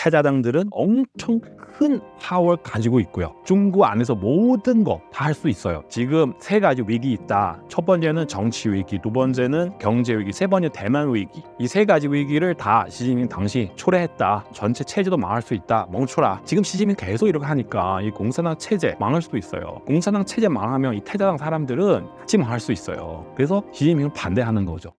태자당들은 엄청 큰 파워를 가지고 있고요. 중국 안에서 모든 거 다 할 수 있어요. 지금 세 가지 위기 있다. 첫 번째는 정치 위기, 두 번째는 경제 위기, 세 번째 대만 위기. 이 세 가지 위기를 다 시진핑 당시 초래했다. 전체 체제도 망할 수 있다. 멈춰라. 지금 시진핑 계속 이렇게 하니까 이 공산당 체제 망할 수도 있어요. 공산당 체제 망하면 이 태자당 사람들은 같이 망할 수 있어요. 그래서 시진핑을 반대하는 거죠.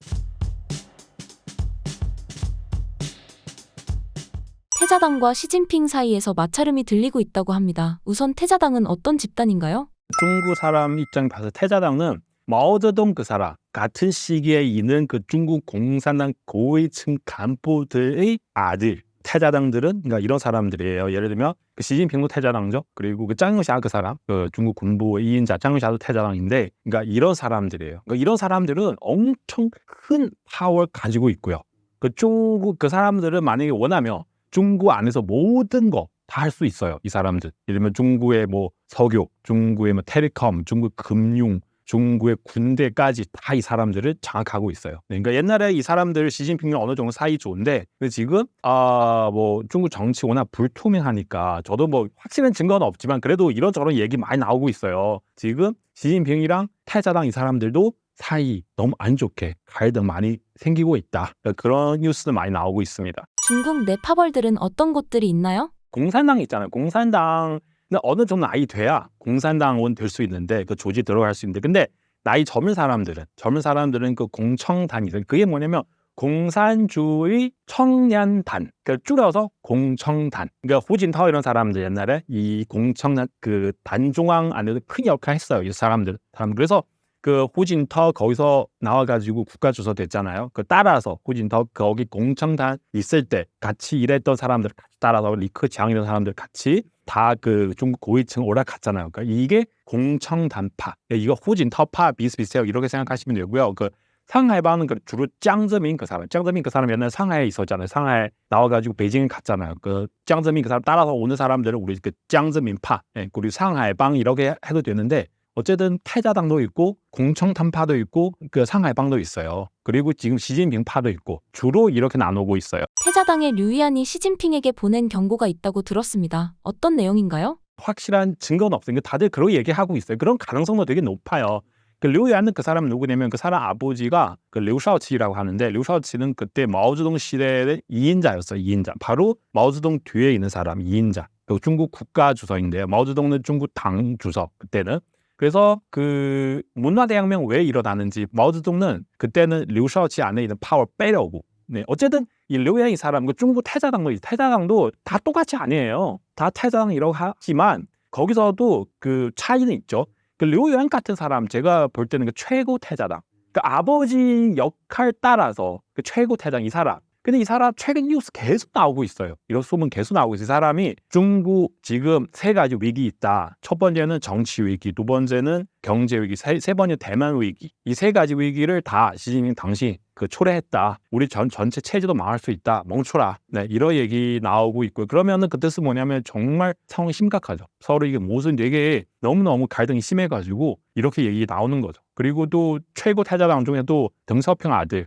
태자당과 시진핑 사이에서 마찰음이 들리고 있다고 합니다. 우선 태자당은 어떤 집단인가요? 중국 사람 입장에 봐서 태자당은 마오쩌둥 그 사람 같은 시기에 있는 그 중국 공산당 고위층 간부들의 아들. 태자당들은 그러니까 이런 사람들이에요. 예를 들면 그 시진핑도 태자당죠. 그리고 그 짱유샤 그 사람, 그 중국 군부 2인자 짱유샤도 태자당인데, 그러니까 이런 사람들이에요. 그러니까 이런 사람들은 엄청 큰 파워를 가지고 있고요. 그 중국 그 사람들은 만약에 원하면 중국 안에서 모든 거 다 할 수 있어요. 이 사람들. 예를 들면 중국의 뭐 석유, 중국의 뭐 텔레콤, 중국 금융, 중국의 군대까지 다 이 사람들을 장악하고 있어요. 그러니까 옛날에 이 사람들 시진핑은 어느 정도 사이 좋은데, 근데 지금 뭐 중국 정치 워낙 불투명하니까 저도 뭐 확실한 증거는 없지만 그래도 이런저런 얘기 많이 나오고 있어요. 지금 시진핑이랑 태자당 이 사람들도 사이 너무 안 좋게 갈등 많이 생기고 있다. 그런 뉴스도 많이 나오고 있습니다. 중국 내 파벌들은 어떤 곳들이 있나요? 공산당 있잖아요. 공산당은 어느 정도 나이 돼야 공산당원 될 수 있는데, 그 조직 들어갈 수 있는데, 근데 나이 젊은 사람들은 그 공청단이 있어요. 그게 뭐냐면 공산주의 청년단, 그러니까 줄여서 공청단. 그러니까 후진타오 이런 사람들 옛날에 이 공청단 그 단중앙 안에서 큰 역할을 했어요. 이 사람들. 그래서 그 후진타오 거기서 나와가지고 국가주석 됐잖아요. 그 따라서 후진타오 거기 공청단 있을 때 같이 일했던 사람들 같이 따라서 리크장 이런 사람들 같이 다 그 중국 고위층 올라갔잖아요. 그러니까 이게 공청단파. 이거 후진타오파 비슷비슷해요. 이렇게 생각하시면 되고요. 그 상하이방은 주로 짱저민 그 사람 옛날에 상하이에 있었잖아요. 상하이 나와가지고 베이징에 갔잖아요. 그 짱저민 그 사람 따라서 오는 사람들은 우리 그 짱저민파, 그리고 상하이방 이렇게 해도 되는데, 어쨌든 태자당도 있고 공청단파도 있고 그 상하이방도 있어요. 그리고 지금 시진핑파도 있고 주로 이렇게 나누고 있어요. 태자당의 류이안이 시진핑에게 보낸 경고가 있다고 들었습니다. 어떤 내용인가요? 확실한 증거는 없으니까 다들 그렇게 얘기하고 있어요. 그런 가능성도 되게 높아요. 그 류이안은 그 사람 누구냐면 그 사람 아버지가 그 류샤오치라고 하는데, 류샤오치는 그때 마오쩌둥 시대의 2인자였어요. 2인자. 바로 마오쩌둥 뒤에 있는 사람 2인자. 그 중국 국가 주석인데요. 마오쩌둥은 중국 당 주석 그때는. 그래서 그 문화대혁명 왜 일어나는지, 마오쩌둥은 그때는 류샤오치 안에 있는 파워를 빼려고. 네, 어쨌든 이 류이안 이 사람, 그 중국 태자당도 다 똑같이 아니에요. 다 태자당이라고 하지만 거기서도 그 차이는 있죠. 그 류이안 같은 사람 제가 볼 때는 그 최고 태자당, 그 아버지 역할 따라서 그 최고 태자당 이 사람. 근데 이 사람 최근 뉴스 계속 나오고 있어요. 이런 소문 계속 나오고 있어요. 이 사람이 중국 지금 세 가지 위기 있다. 첫 번째는 정치 위기, 두 번째는 경제 위기, 세 번째 대만 위기. 이 세 가지 위기를 다 시진핑 당시 그 초래했다. 우리 전체 체제도 망할 수 있다. 멈춰라. 네, 이런 얘기 나오고 있고요. 그러면은 그 뜻은 뭐냐면 정말 상황이 심각하죠. 서로 이게 무슨 되게 너무너무 갈등이 심해가지고 이렇게 얘기 나오는 거죠. 그리고 또 최고 태자당 중에 또 덩샤오핑 아들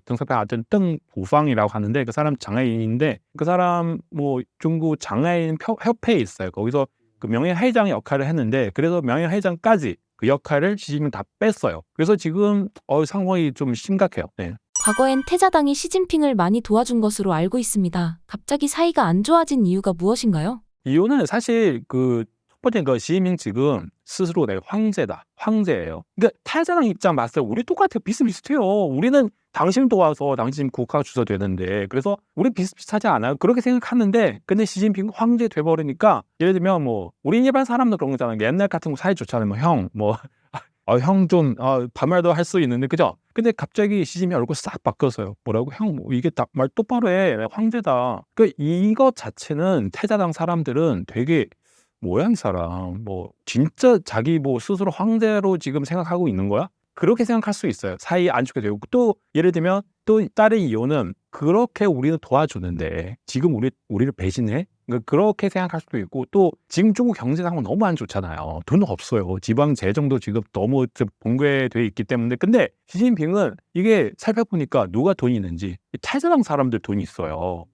덩부팡이라고 하는데, 그 사람 장애인인데, 그 사람 뭐 중국 장애인 협회에 있어요. 거기서 그 명예회장 역할을 했는데, 그래서 명예회장까지 그 역할을 시진핑 다 뺐어요. 그래서 지금 상황이 좀 심각해요. 네. 과거엔 태자당이 시진핑을 많이 도와준 것으로 알고 있습니다. 갑자기 사이가 안 좋아진 이유가 무엇인가요? 이유는 사실 그 첫 번째 그 시진핑 지금 스스로 내가 황제예요. 그러니까 태자당 입장 봤을 때 우리 똑같아요. 비슷비슷해요. 우리는 당신 도와서 당신 국가 주석 되는데, 그래서 우리 비슷비슷하지 않아요? 그렇게 생각하는데, 근데 시진핑 황제 돼버리니까, 예를 들면 뭐 우리 일반 사람도 그런 거잖아요. 옛날 같은 거 사이 좋잖아요. 뭐 형 형 좀 반말도 할 수 있는데, 그죠? 근데 갑자기 시진핑 얼굴 싹 바뀌었어요. 뭐라고? 형 뭐 이게 딱 말 똑바로 해. 황제다. 그 이것 자체는 태자당 사람들은 되게 뭐야 이 사람, 뭐 진짜 자기 뭐 스스로 황제로 지금 생각하고 있는 거야? 그렇게 생각할 수 있어요. 사이 안 좋게 되고, 또 예를 들면 또 다른 이유는 그렇게 우리는 도와주는데 지금 우리를 배신해? 그러니까 그렇게 생각할 수도 있고, 또 지금 중국 경제 상황 너무 안 좋잖아요. 돈 없어요. 지방 재정도 지금 너무 붕괴돼 있기 때문에. 근데 시진핑은 이게 살펴보니까 누가 돈이 있는지 태자당 사람들 돈이 있어요.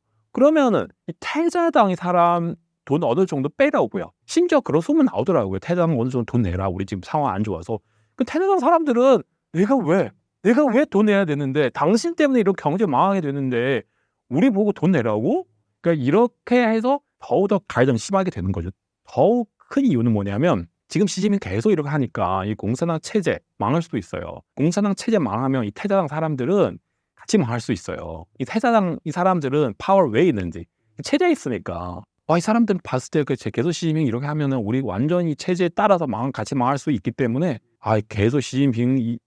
그러면은 이 태자당이 사람 돈 어느 정도 빼라고요. 심지어 그런 소문 나오더라고요. 태자당 어느 정도 돈 내라. 우리 지금 상황 안 좋아서. 그 태자당 사람들은 내가 왜 돈 내야 되는데 당신 때문에 이렇게 경제 망하게 되는데 우리 보고 돈 내라고? 그러니까 이렇게 해서 더욱더 갈등이 심하게 되는 거죠. 더욱 큰 이유는 뭐냐면 지금 시진핑이 계속 이렇게 하니까 이 공산당 체제 망할 수도 있어요. 공산당 체제 망하면 이 태자당 사람들은 같이 망할 수 있어요. 이 태자당 이 사람들은 파워 왜 있는지 체제에 있으니까 이 사람들은 봤을 때 계속 시진핑이 이렇게 하면은 우리 완전히 체제에 따라서 같이 망할 수 있기 때문에 계속 시진핑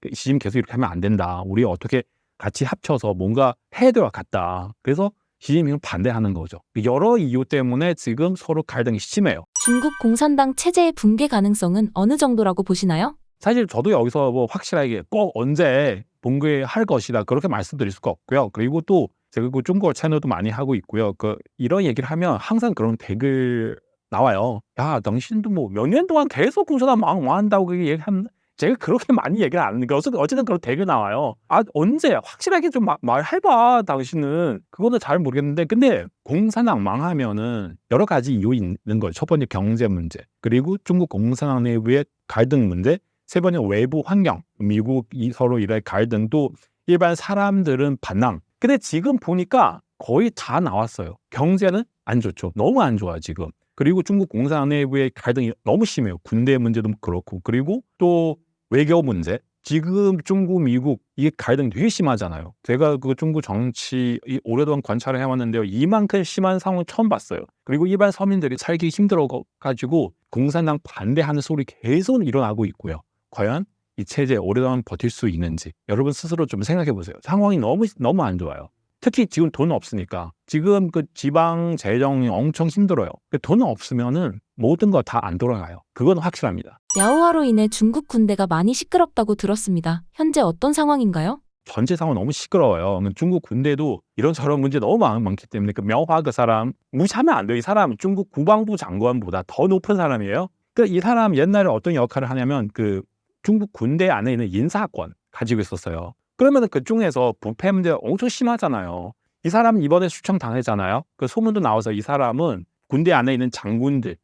계속 이렇게 하면 안 된다. 우리 어떻게 같이 합쳐서 뭔가 해야 될 것 같다. 그래서 시진핑을 반대하는 거죠. 여러 이유 때문에 지금 서로 갈등이 심해요. 중국 공산당 체제의 붕괴 가능성은 어느 정도라고 보시나요? 사실 저도 여기서 뭐 확실하게 꼭 언제 붕괴할 것이다 그렇게 말씀드릴 수가 없고요. 그리고 또 제가 그 중국어 채널도 많이 하고 있고요. 이런 얘기를 하면 항상 그런 댓글 나와요. 야, 당신도 뭐 몇 년 동안 계속 공산당 망한다고 그렇게 얘기하면 제가 그렇게 많이 얘기를 안 하는 게 어쨌든 그런 댓글 나와요. 언제 확실하게 좀 말해봐 당신은. 그거는 잘 모르겠는데 근데 공산당 망하면은 여러 가지 이유 있는 거예요. 첫 번째 경제 문제, 그리고 중국 공산당 내부의 갈등 문제, 세 번째 외부 환경, 미국이 서로 이런 갈등도 일반 사람들은 반항. 근데 지금 보니까 거의 다 나왔어요. 경제는 안 좋죠. 너무 안 좋아 지금. 그리고 중국 공산당 내부의 갈등이 너무 심해요. 군대 문제도 그렇고, 그리고 또 외교 문제. 지금 중국, 미국 이게 갈등이 되게 심하잖아요. 제가 그 중국 정치 오랫동안 관찰을 해왔는데요. 이만큼 심한 상황을 처음 봤어요. 그리고 일반 서민들이 살기 힘들어가지고 공산당 반대하는 소리 계속 일어나고 있고요. 과연 이 체제 오랫동안 버틸 수 있는지 여러분 스스로 좀 생각해 보세요. 상황이 너무 안 좋아요. 특히 지금 돈 없으니까 지금 그 지방 재정이 엄청 힘들어요. 돈 없으면은 모든 거 다 안 돌아가요. 그건 확실합니다. 야오화로 인해 중국 군대가 많이 시끄럽다고 들었습니다. 현재 어떤 상황인가요? 전체 상황 너무 시끄러워요. 중국 군대도 이런저런 문제 너무 많기 때문에 그 명화 그 사람 무시하면 안 돼요. 이 사람 중국 국방부 장관보다 더 높은 사람이에요. 이 사람 옛날에 어떤 역할을 하냐면 그 중국 군대 안에 있는 인사권 가지고 있었어요. 그러면 그 중에서 부패 문제가 엄청 심하잖아요. 이 사람 이번에 수청 당했잖아요. 그 소문도 나와서 이 사람은 군대 안에 있는 장군들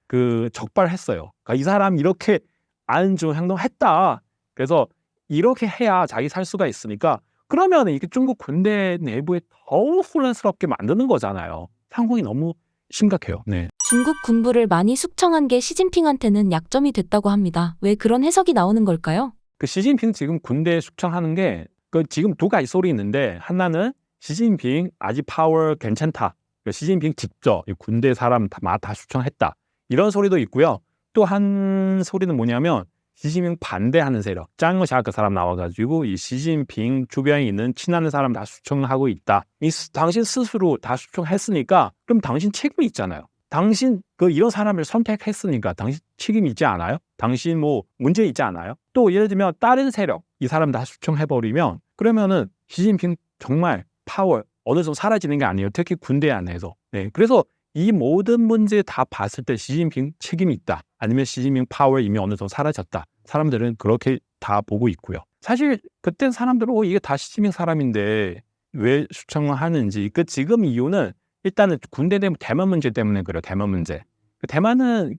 적발했어요. 그러니까 이 사람 이렇게 안 좋은 행동했다. 그래서 이렇게 해야 자기 살 수가 있으니까 그러면 이게 중국 군대 내부에 더욱 혼란스럽게 만드는 거잖아요. 상황이 너무 심각해요. 네. 중국 군부를 많이 숙청한 게 시진핑한테는 약점이 됐다고 합니다. 왜 그런 해석이 나오는 걸까요? 그 시진핑 지금 군대 숙청하는 게 지금 두 가지 소리 있는데 하나는 시진핑 아직 파워 괜찮다. 시진핑 직접 군대 사람 다 숙청했다. 이런 소리도 있고요. 또 한 소리는 뭐냐면 시진핑 반대하는 세력 짱어샤 그 사람 나와가지고 이 시진핑 주변에 있는 친한 사람 다 숙청하고 있다. 당신 스스로 다 숙청했으니까 그럼 당신 책임이 있잖아요. 당신 이런 사람을 선택했으니까 당신 책임 있지 않아요? 당신 뭐 문제 있지 않아요? 또 예를 들면 다른 세력 이 사람 다 숙청해버리면 그러면은 시진핑 정말 파워 어느 정도 사라지는 게 아니에요. 특히 군대 안에서. 네, 그래서 이 모든 문제 다 봤을 때 시진핑 책임이 있다. 아니면 시진핑 파워 이미 어느 정도 사라졌다. 사람들은 그렇게 다 보고 있고요. 사실 그땐 사람들은 이게 다 시진핑 사람인데 왜 숙청을 하는지 지금 이유는 일단은 군대 내 대만 문제 때문에 그래요. 대만 문제. 대만은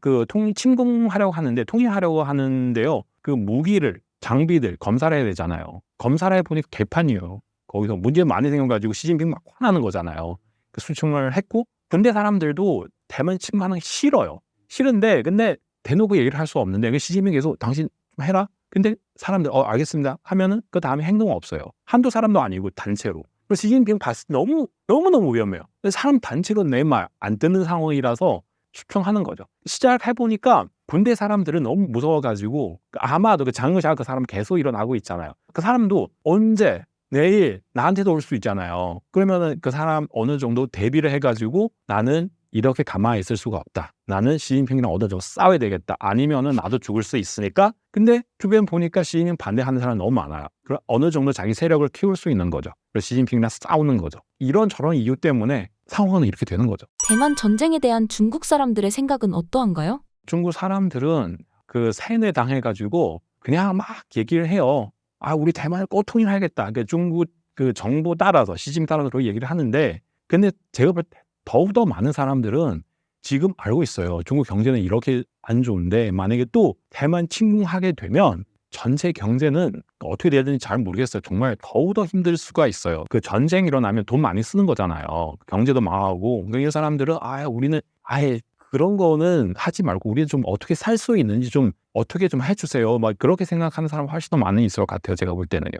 침공하려고 하는데요. 그 무기를 장비들 검사를 해야 되잖아요. 검사를 해보니까 개판이에요. 거기서 문제 많이 생겨가지고 시진핑 막 화나는 거잖아요. 수청을 했고 군대 사람들도 대만 침공하는 게 싫어요. 싫은데 근데 대놓고 얘기를 할 수 없는데 시진핑 계속 당신 해라. 근데 사람들 알겠습니다 하면은 그 다음에 행동 없어요. 한두 사람도 아니고 단체로. 그래서 시진핑 봤을 때 너무 위험해요. 사람 단체가 내 말 안 듣는 상황이라서 수청하는 거죠. 시작해보니까 군대 사람들은 너무 무서워가지고 아마도 장의샤 그 사람 계속 일어나고 있잖아요. 그 사람도 언제 내일 나한테도 올 수 있잖아요. 그러면은 그 사람 어느 정도 대비를 해가지고 나는 이렇게 가만히 있을 수가 없다. 나는 시진핑이랑 어느 정도 싸워야 되겠다. 아니면은 나도 죽을 수 있으니까. 근데 주변 보니까 시진핑 반대하는 사람 너무 많아요. 그럼 어느 정도 자기 세력을 키울 수 있는 거죠. 그래서 시진핑이랑 싸우는 거죠. 이런 저런 이유 때문에 상황은 이렇게 되는 거죠. 대만 전쟁에 대한 중국 사람들의 생각은 어떠한가요? 중국 사람들은 세뇌 당해가지고 그냥 막 얘기를 해요. 우리 대만을 꼬통이해야겠다. 중국 정부 따라서 시진핑 따라서 그렇게 얘기를 하는데 근데 제가 볼 때 더욱더 많은 사람들은 지금 알고 있어요. 중국 경제는 이렇게 안 좋은데 만약에 또 대만 침공하게 되면 전체 경제는 어떻게 돼야 되는지 잘 모르겠어요. 정말 더욱더 힘들 수가 있어요. 그 전쟁 일어나면 돈 많이 쓰는 거잖아요. 경제도 망하고. 그러니까 이 사람들은 우리는 아예 그런 거는 하지 말고 우리는 좀 어떻게 살 수 있는지 좀 어떻게 좀 해주세요. 막 그렇게 생각하는 사람 훨씬 더 많이 있을 것 같아요. 제가 볼 때는요.